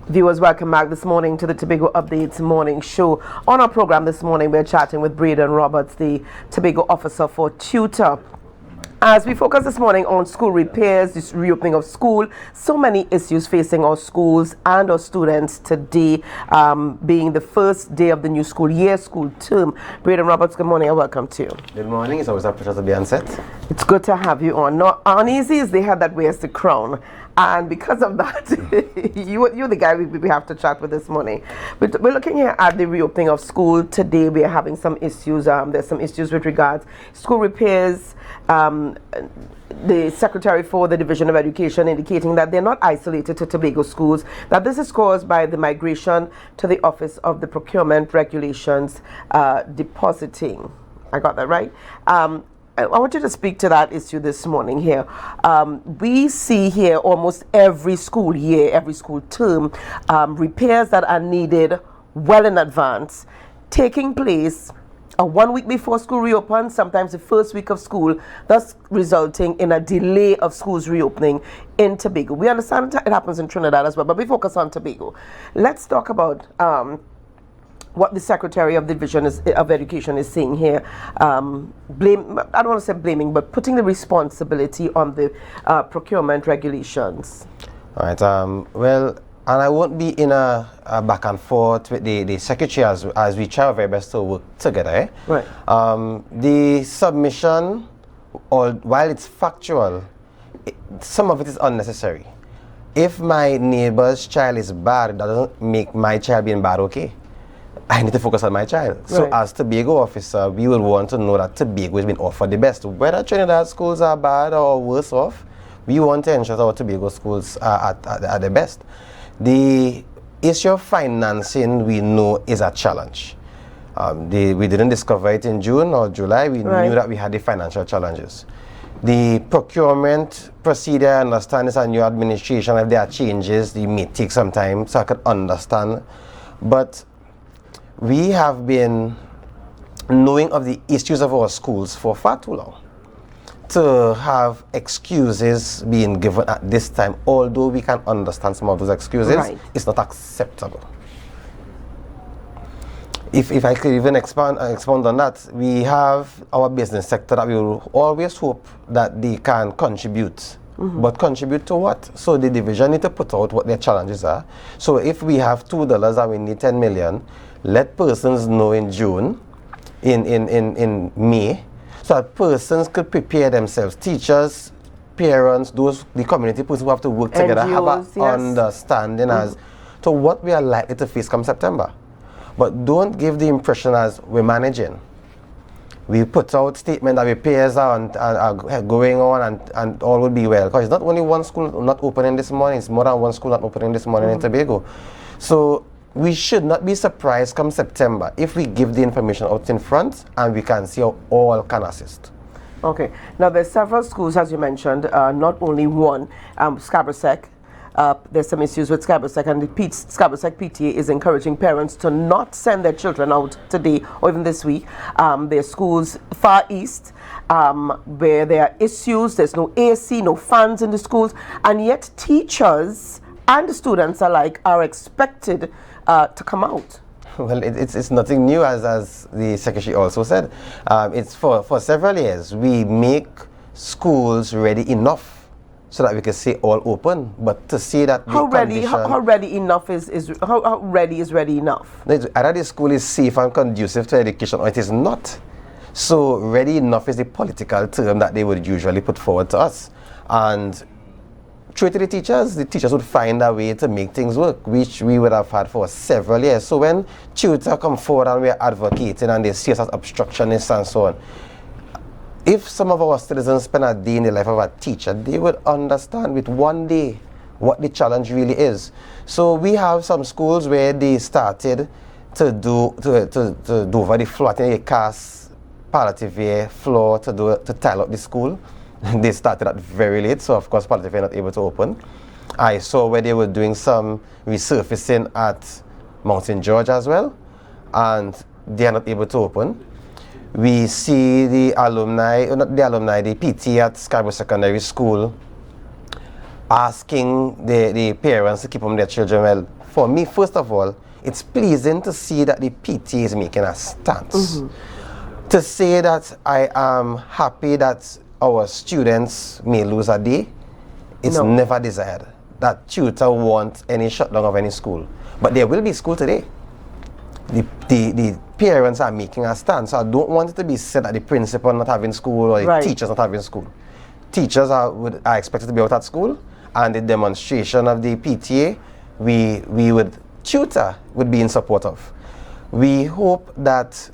Viewers, welcome back this morning to the Tobago Updates morning show. On our program this morning, we're chatting with Bradon Roberts, the Tobago Officer for Tutor. As we focus this morning on school repairs, this reopening of school, so many issues facing our schools and our students today, being the first day of the new school year, school term. Bradon Roberts, good morning and welcome to you. Good morning. It's always a pleasure to be on set. It's good to have you on. Not uneasy as they had that wears the crown. And because of that, you're the guy we have to chat with this morning. But we're looking here at the reopening of school. Today we are having some issues. There's some issues with regards school repairs. The Secretary for the Division of Education indicating that they're not isolated to Tobago schools, that this is caused by the migration to the Office of the Procurement Regulations depositing. I got that right? I want you to speak to that issue this morning here. We see here almost every school year, every school term, repairs that are needed well in advance, taking place 1 week before school reopens, sometimes the first week of school, thus resulting in a delay of schools reopening in Tobago. We understand it happens in Trinidad as well, but we focus on Tobago. Let's talk about what the Secretary of the Division of Education is saying here. I don't want to say blaming, but putting the responsibility on the procurement regulations. All right. Well, and I won't be in a back and forth with the Secretary as we try our very best to work together. Eh? Right. The submission, while it's factual, some of it is unnecessary. If my neighbor's child is bad, that doesn't make my child being bad okay. I need to focus on my child. Right. So as Tobago officer, we will want to know that Tobago has been offered the best. Whether Trinidad schools are bad or worse off, we want to ensure that our Tobago schools are at the best. The issue of financing, we know, is a challenge. We didn't discover it in June or July. We knew that we had the financial challenges. The procurement procedure, I understand, is a new administration. If there are changes, it may take some time, so I could understand. But we have been knowing of the issues of our schools for far too long. To have excuses being given at this time, although we can understand some of those excuses, it's not acceptable. If I could even expound on that, we have our business sector that we will always hope that they can contribute. But contribute to what? So the division need to put out what their challenges are. So if we have $2 and we need 10 million, let persons know in June, in May, so that persons could prepare themselves. Teachers, parents, the community persons who have to work together, NGOs, have an understanding as to what we are likely to face come September. But don't give the impression as we're managing. We put out statement that repairs are going on and all will be well. Because it's not only one school not opening this morning, it's more than one school not opening this morning in Tobago. So we should not be surprised come September if we give the information out in front and we can see how all can assist. Okay. Now there's several schools, as you mentioned, not only one. Scarborough. There's some issues with Scarborough, and the Scarborough PTA is encouraging parents to not send their children out today or even this week. There are schools far east where there are issues. There's no AC, no fans in the schools, and yet teachers and the students alike are expected to come out. Well, it's nothing new, as the Secretary also said. It's for several years we make schools ready enough so that we can say all open, but to see that how ready is ready enough? Either the school is safe and conducive to education or it is not. So ready enough is the political term that they would usually put forward to us. And through to the teachers would find a way to make things work, which we would have had for several years. So when tutors come forward and we're advocating and they see us as obstructionists and so on, if some of our citizens spend a day in the life of a teacher, they would understand with one day what the challenge really is. So we have some schools where they started to do over the floor, I think they cast palliative care floor to tile up the school. They started at very late, so of course palliative care not able to open. I saw where they were doing some resurfacing at Mountain George as well, and they are not able to open. We see the alumni, not the alumni, the PT at Scarborough Secondary School asking the parents to keep on their children. Well, for me, first of all, it's pleasing to see that the PTA is making a stance. To say that I am happy that our students may lose a day, it's never desired. That tutor wants any shutdown of any school. But there will be school today. The parents are making a stand. So I don't want it to be said that the principal not having school or the teachers not having school. Teachers are expected to be out at school, and the demonstration of the PTA, we would tutor would be in support of. We hope that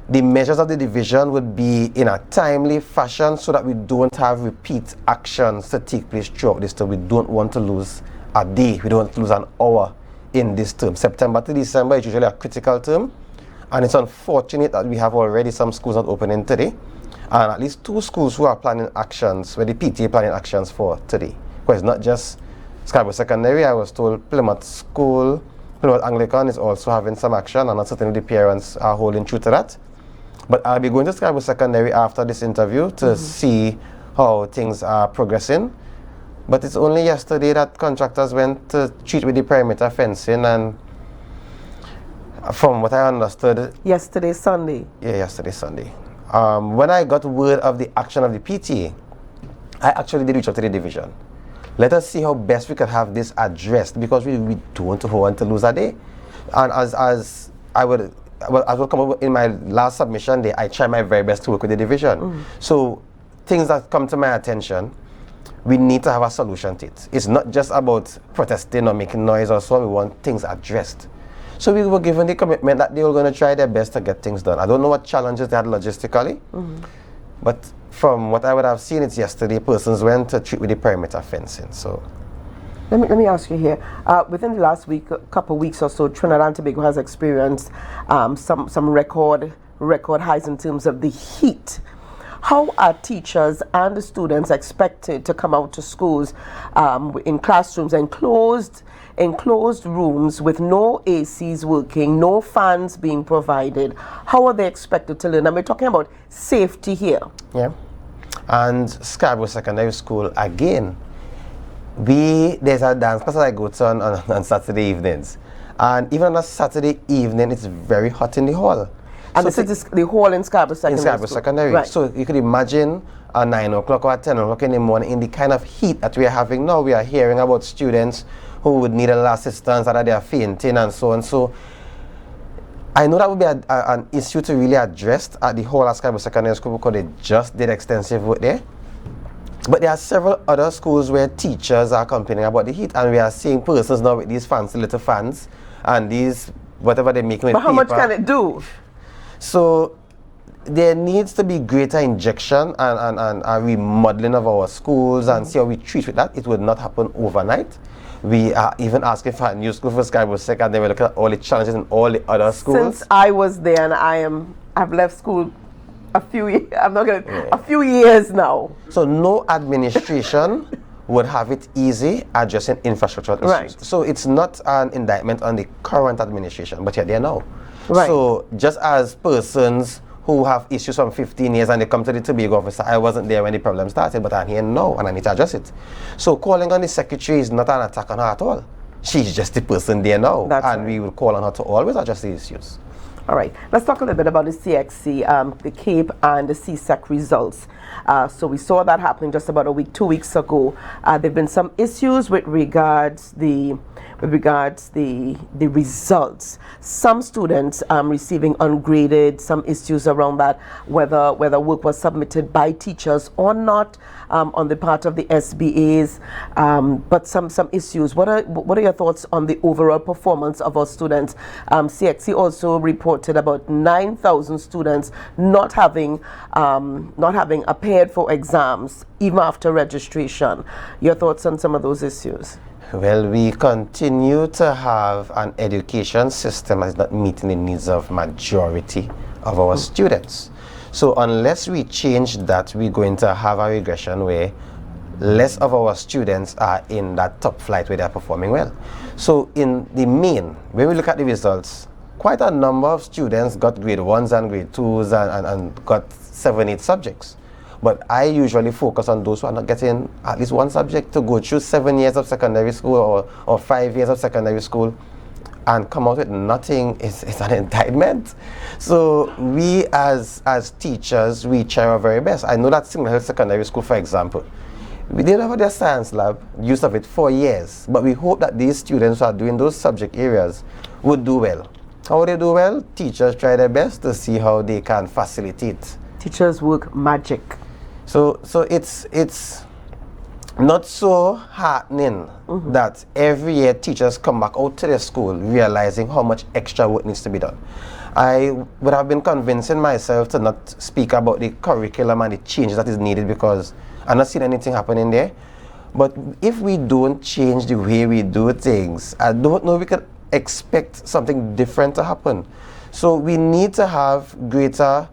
the measures of the division would be in a timely fashion so that we don't have repeat actions to take place throughout this term. We don't want to lose a day. We don't want to lose an hour in this term. September to December is usually a critical term, and it's unfortunate that we have already some schools not opening today, and at least 2 schools who are planning actions, where the PTA planning actions for today. Because it's not just Scarborough Secondary. I was told Plymouth Anglican is also having some action, and not certainly the parents are holding true to that. But I'll be going to Scarborough Secondary after this interview to see how things are progressing. But it's only yesterday that contractors went to treat with the perimeter fencing, and from what I understood... Yesterday, Sunday. Yeah, yesterday, Sunday. When I got word of the action of the PTA, I actually did reach out to the division. Let us see how best we could have this addressed, because we don't want to lose a day. And as I would come up in my last submission day, I try my very best to work with the division. So things that come to my attention, we need to have a solution to it. It's not just about protesting or making noise or so. We want things addressed. So we were given the commitment that they were going to try their best to get things done. I don't know what challenges they had logistically, but from what I would have seen, it's yesterday persons went to treat with the perimeter fencing. So let me ask you here. Within the last couple of weeks or so, Trinidad and Tobago has experienced some record highs in terms of the heat. How are teachers and the students expected to come out to schools in classrooms enclosed rooms with no ACs working, no fans being provided? How are they expected to learn? And we're talking about safety here. Yeah. And Scarborough Secondary School, again, there's a dance class that I go to on Saturday evenings. And even on a Saturday evening, it's very hot in the hall. And so this is the hall in Scarborough Secondary In Scarborough Secondary. Right. So you could imagine at 9 o'clock or at 10 o'clock in the morning, in the kind of heat that we are having now. We are hearing about students who would need a little assistance, that they are fainting and so on. So I know that would be an issue to really address at the whole of Scarborough Secondary School, because they just did extensive work there. But there are several other schools where teachers are complaining about the heat, and we are seeing persons now with these fancy little fans and these whatever they're making with paper. But how much can it do? So there needs to be greater injection and a remodeling of our schools, and see how we treat with that. It would not happen overnight. We are even asking for a new school for Scarborough Secondary, and they were looking at all the challenges in all the other schools. Since I was there, and I've left school a few years now. So no administration would have it easy addressing infrastructural issues. Right. So it's not an indictment on the current administration, but you're there now. Right. So just as persons who have issues from 15 years and they come to the Tobago office, I wasn't there when the problem started, but I'm here now and I need to address it. So calling on the secretary is not an attack on her at all. She's just the person there now. That's and right. we will call on her to always address the issues. All right, let's talk a little bit about the CXC, the CAPE and the CSEC results. So we saw that happening just about 2 weeks ago. There have been some issues with regards the results. Some students receiving ungraded, some issues around that, whether work was submitted by teachers or not on the part of the SBAs, but some issues. What are your thoughts on the overall performance of our students? CXC also reported about 9,000 students not having appeared for exams even after registration. Your thoughts on some of those issues? Well, we continue to have an education system that is not meeting the needs of majority of our students. So unless we change that, we're going to have a regression where less of our students are in that top flight where they're performing well. So in the main, when we look at the results, quite a number of students got grade 1s and grade 2s and got 7, 8 subjects. But I usually focus on those who are not getting at least one subject to go through 7 years of secondary school or 5 years of secondary school and come out with nothing is an indictment. So we as teachers, we try our very best. I know that Signal Hill Secondary School, for example, we didn't have their science lab, use of it for years, but we hope that these students who are doing those subject areas would do well. How would they do well? Teachers try their best to see how they can facilitate. Teachers work magic. So it's not so heartening that every year teachers come back out to their school realizing how much extra work needs to be done. I would have been convincing myself to not speak about the curriculum and the changes that is needed because I'm not seeing anything happening there. But if we don't change the way we do things, I don't know if we could expect something different to happen. So we need to have greater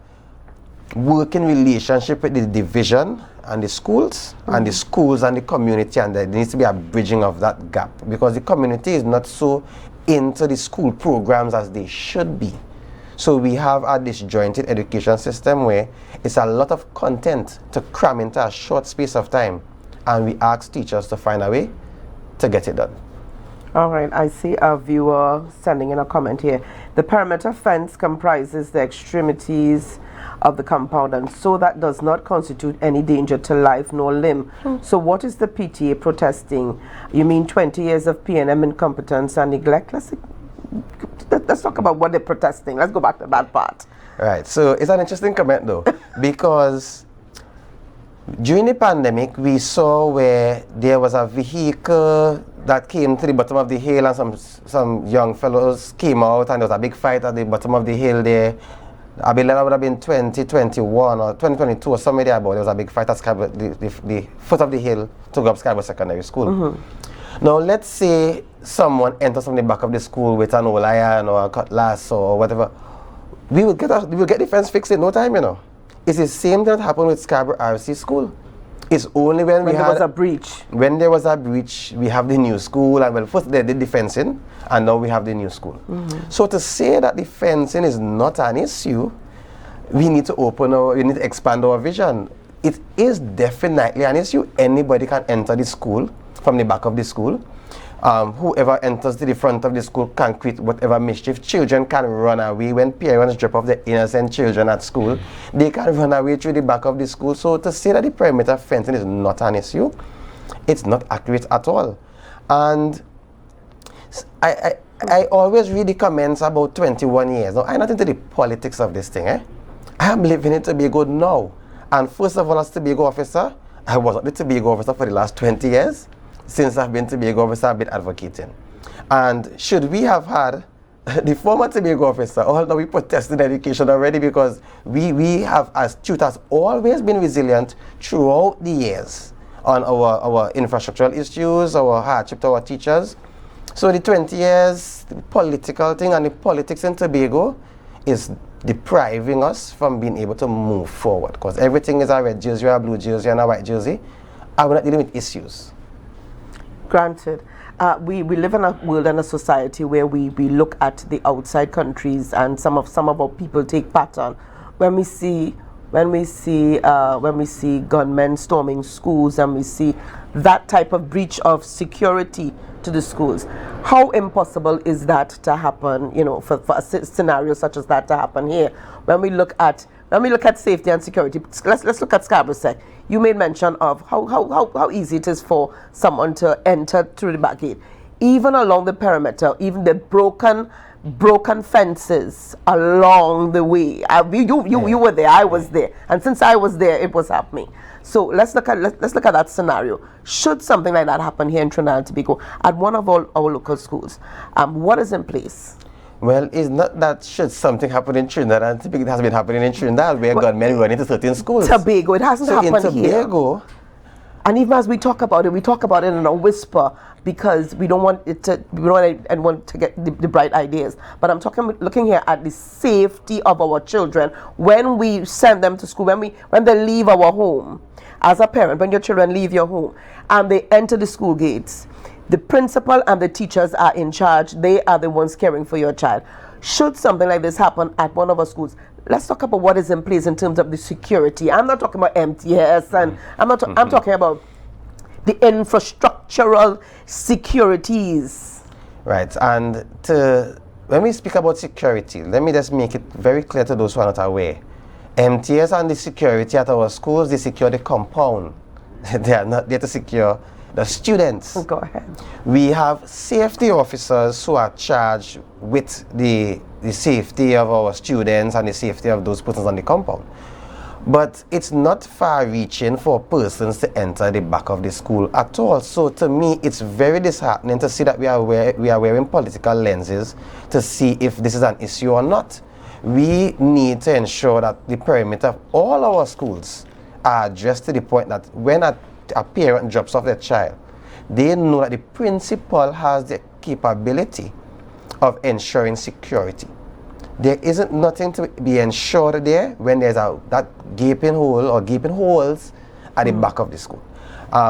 working relationship with the division and the schools and the schools and the community, and there needs to be a bridging of that gap because the community is not so into the school programs as they should be. So we have a disjointed education system where it's a lot of content to cram into a short space of time, and we ask teachers to find a way to get it done. All right, I see a viewer sending in a comment here. The perimeter fence comprises the extremities of the compound, and so that does not constitute any danger to life nor limb. So what is the PTA protesting? You mean 20 years of P&M incompetence and neglect? Let's talk about what they're protesting. Let's go back to that part. Right, so it's an interesting comment though, because during the pandemic, we saw where there was a vehicle that came to the bottom of the hill and some young fellows came out and there was a big fight at the bottom of the hill there. I believe that would have been 2021 or 2022 or somewhere there about. There was a big fight at Scarborough, the foot of the hill to go up Scarborough Secondary School. Now let's say someone enters from the back of the school with an old iron or a cutlass or whatever. We will get the fence fixed in no time, you know. It's the same thing that happened with Scarborough RC School. It's only when there was a breach. When there was a breach, we have the new school, and well, first they did the fencing, and now we have the new school. So to say that the fencing is not an issue, we need to expand our vision. It is definitely an issue. Anybody can enter the school from the back of the school. Whoever enters to the front of the school can create whatever mischief. Children can run away when parents drop off their innocent children at school. They can run away through the back of the school. So to say that the perimeter fencing is not an issue, it's not accurate at all. And I always read the comments about 21 years. Now, I'm not into the politics of this thing. I am living in Tobago now. And first of all, as Tobago officer, I was not the Tobago officer for the last 20 years. Since I've been Tobago officer, I've been advocating. And should we have had the former Tobago officer, although we protested education already because we have, as tutors, always been resilient throughout the years on our infrastructural issues, our hardship to our teachers. So the 20 years, the political thing and the politics in Tobago is depriving us from being able to move forward because everything is a red jersey, a blue jersey, and a white jersey, and we're not dealing with issues. Granted, we live in a world and a society where we look at the outside countries, and some of our people take pattern when we see gunmen storming schools, and we see that type of breach of security to the schools. How impossible is that to happen? You know, for a scenario such as that to happen here. When we look at safety and security, let's look at Scarborough Sec. You made mention of how easy it is for someone to enter through the back gate. Even along the perimeter, even the broken fences along the way. You were there, I was there, and since I was there, it was happening. So let's look at that scenario. Should something like that happen here in Trinidad and Tobago at one of our local schools, what is in place? Well, it's not that should something happen in Trinidad and Tobago. It has been happening in Trinidad where gunmen run into certain schools. Tobago, it hasn't happened here. In Tobago, and even as we talk about it in a whisper because we don't want anyone to get the bright ideas. But I'm looking here at the safety of our children when we send them to school, when they leave our home. As a parent, when your children leave your home and they enter the school gates, the principal and the teachers are in charge. They are the ones caring for your child. should something like this happen at one of our schools, let's talk about what is in place in terms of the security. I'm not talking about MTS, and I'm talking about the infrastructural securities. Right, and when we speak about security, let me just make it very clear to those who are not aware. MTS and the security at our schools, they secure the compound. They are not there to secure the students. Go ahead. We have safety officers who are charged with the safety of our students and the safety of those persons on the compound. But it's not far-reaching for persons to enter the back of the school at all. So to me, it's very disheartening to see that we are wearing political lenses to see if this is an issue or not. We need to ensure that the perimeter of all our schools are addressed to the point that when a parent drops off their child, they know that the principal has the capability of ensuring security. There isn't nothing to be ensured there when there's that gaping hole or gaping holes at the back of the school.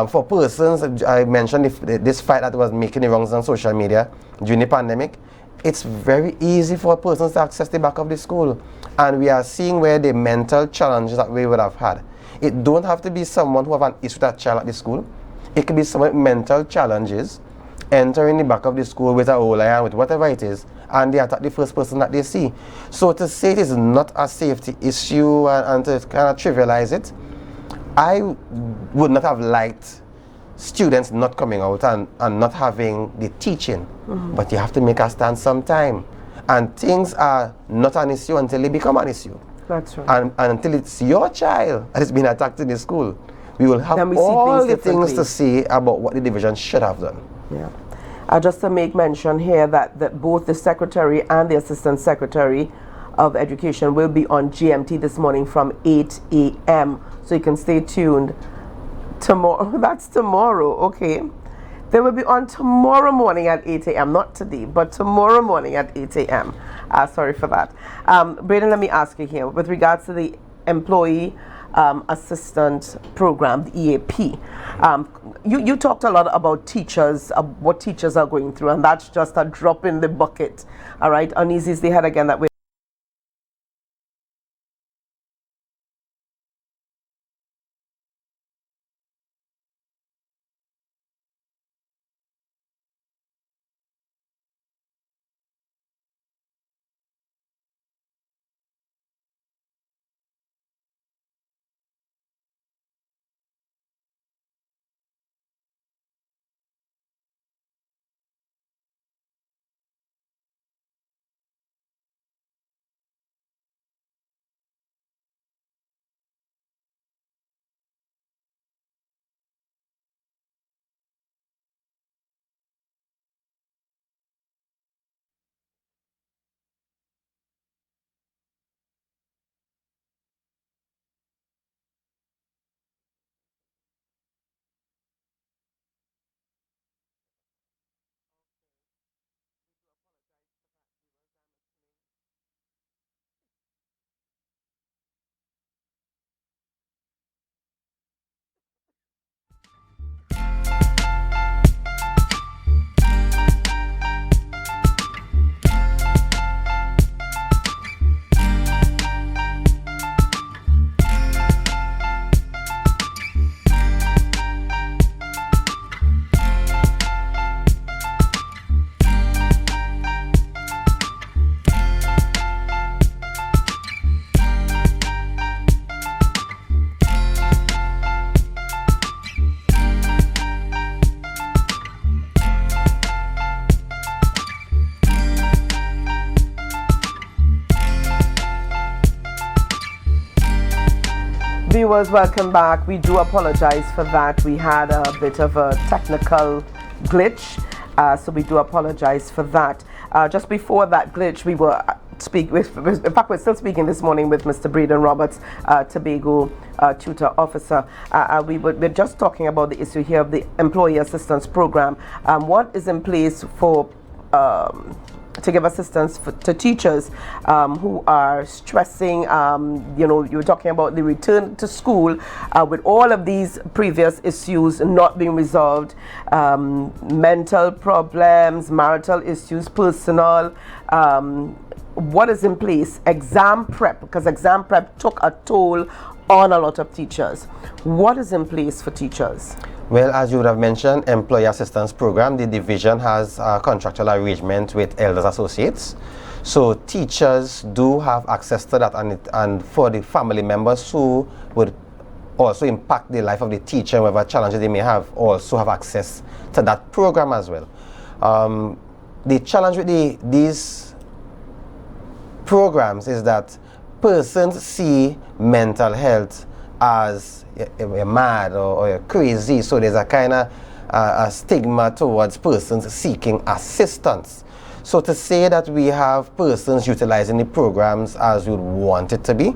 For persons, I mentioned this fight that was making the rounds on social media during the pandemic, it's very easy for persons to access the back of the school. And we are seeing where the mental challenges that we would have had. It don't have to be someone who have an issue with that child at the school. It could be someone with mental challenges entering the back of the school with a whole iron, with whatever it is, and they attack the first person that they see. So to say it is not a safety issue and to kind of trivialize it, I would not have liked students not coming out and not having the teaching. But you have to make a stand sometime. And things are not an issue until they become an issue. That's right. And until it's your child that has been attacked in the school, we will have all the things to say about what the division should have done. Yeah. Just to make mention here that both the Secretary and the Assistant Secretary of Education will be on GMT this morning from 8 a.m. So you can stay tuned. Tomorrow, that's tomorrow, okay. They will be on tomorrow morning at 8 a.m. Not today, but tomorrow morning at 8 a.m. Sorry for that. Bradon, let me ask you here, with regards to the Employee Assistant Program, the EAP. You talked a lot about teachers, what teachers are going through, and that's just a drop in the bucket. All right, uneasies they had again that way. Viewers, welcome back. We do apologize for that. We had a bit of a technical glitch, so we do apologize for that. Just before that glitch, we were in fact, we're still speaking this morning with Mr. Bradon Roberts, Tobago tutor officer. We're just talking about the issue here of the Employee Assistance Program. What is in place for to give assistance to teachers who are stressing. You know, you were talking about the return to school with all of these previous issues not being resolved, mental problems, marital issues, personal. What is in place? Exam prep, because exam prep took a toll on a lot of teachers. What is in place for teachers? Well, as you would have mentioned, Employee Assistance Program, the division has a contractual arrangement with Elders Associates. So teachers do have access to that, and for the family members who would also impact the life of the teacher, whatever challenges they may have, also have access to that program as well. The challenge with these programs is that persons see mental health as you're mad or you're crazy, so there's a kind of a stigma towards persons seeking assistance. So to say that we have persons utilizing the programs as we would want it to be,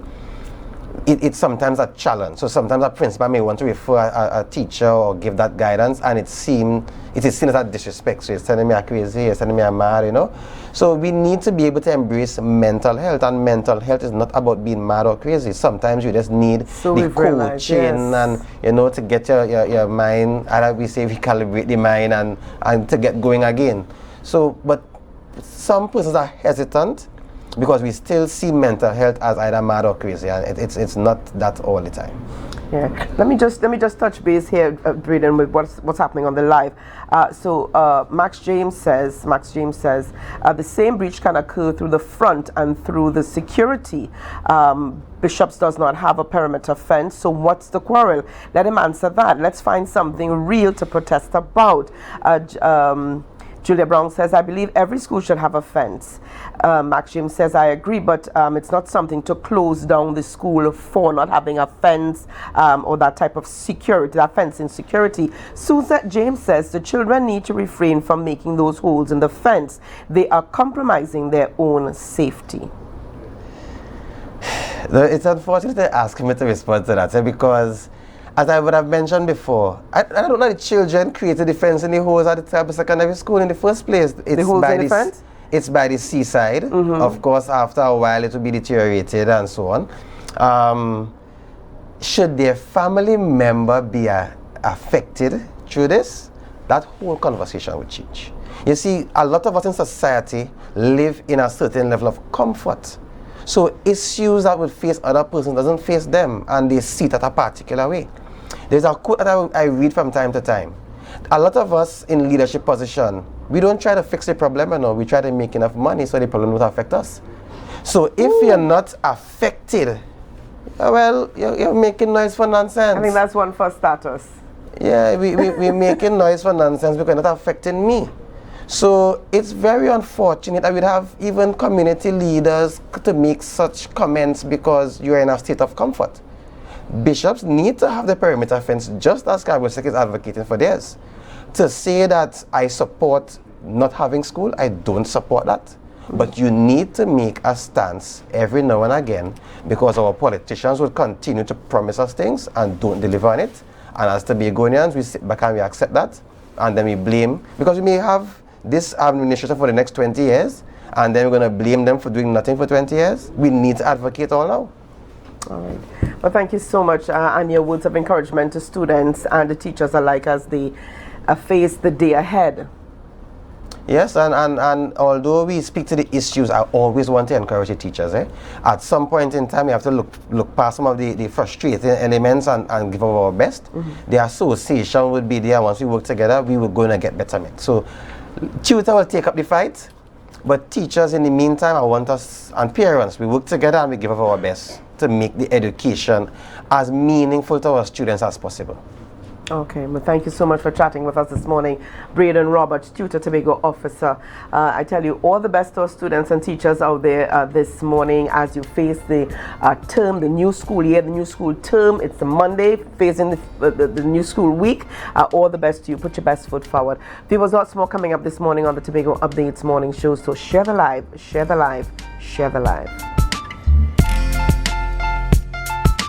it's sometimes a challenge. So sometimes a principal may want to refer a teacher or give that guidance, and it is seen as a disrespect. So he's telling me I'm crazy, he's telling me I'm mad, you know. So we need to be able to embrace mental health, and mental health is not about being mad or crazy. Sometimes you just need the coaching, and you know, to get your mind, either we say recalibrate the mind and to get going again. So, but some persons are hesitant because we still see mental health as either mad or crazy, and it's not that all the time. Yeah, let me just touch base here, Bradon, with what's happening on the live. So Max James says the same breach can occur through the front and through the security. Bishops does not have a perimeter fence, so what's the quarrel? Let him answer that. Let's find something real to protest about. Julia Brown says, I believe every school should have a fence. Max James says, I agree, but it's not something to close down the school for not having a fence or that type of security, that fence in security. Suzette James says, the children need to refrain from making those holes in the fence. They are compromising their own safety. It's unfortunate to ask me to respond to that, because as I would have mentioned before, I don't know the children created the fence in the holes at the top of secondary school in the first place. The holes in the fence? It's by the seaside. Of course, after a while it will be deteriorated and so on. Should their family member be affected through this? That whole conversation will change. You see, a lot of us in society live in a certain level of comfort. So issues that would face other person doesn't face them, and they see it at a particular way. There's a quote that I read from time to time. A lot of us in leadership position, we don't try to fix the problem, we try to make enough money so the problem won't affect us. So if you're not affected, well, you're making noise for nonsense. I think that's one for status. Yeah, we're making noise for nonsense because it's not affecting me. So it's very unfortunate that we'd have even community leaders to make such comments because you're in a state of comfort. Bishops need to have the perimeter fence, just as Scarborough is advocating for theirs. To say that I support not having school, I don't support that. But you need to make a stance every now and again, because our politicians will continue to promise us things and don't deliver on it. And as Tobagonians, we sit back and we accept that, and then we blame, because we may have this administration for the next 20 years, and then we're going to blame them for doing nothing for 20 years. We need to advocate all now. All right. Well, thank you so much, and your words of encouragement to students and the teachers alike as they face the day ahead. Yes, and although we speak to the issues, I always want to encourage the teachers. At some point in time, we have to look past some of the frustrating elements and give our best. The association would be there. Once we work together, we will going to get betterment. So tutor will take up the fight, but teachers in the meantime, I want us, and parents, we work together and we give up our best to make the education as meaningful to our students as possible. Okay, well, thank you so much for chatting with us this morning. Bradon Roberts, Tutor Tobago Officer. I tell you, all the best to our students and teachers out there this morning as you face the term, the new school year, the new school term. It's a Monday, facing the new school week. All the best to you. Put your best foot forward. Viewers, lots more coming up this morning on the Tobago Updates morning show. So share the live, share the live, share the live.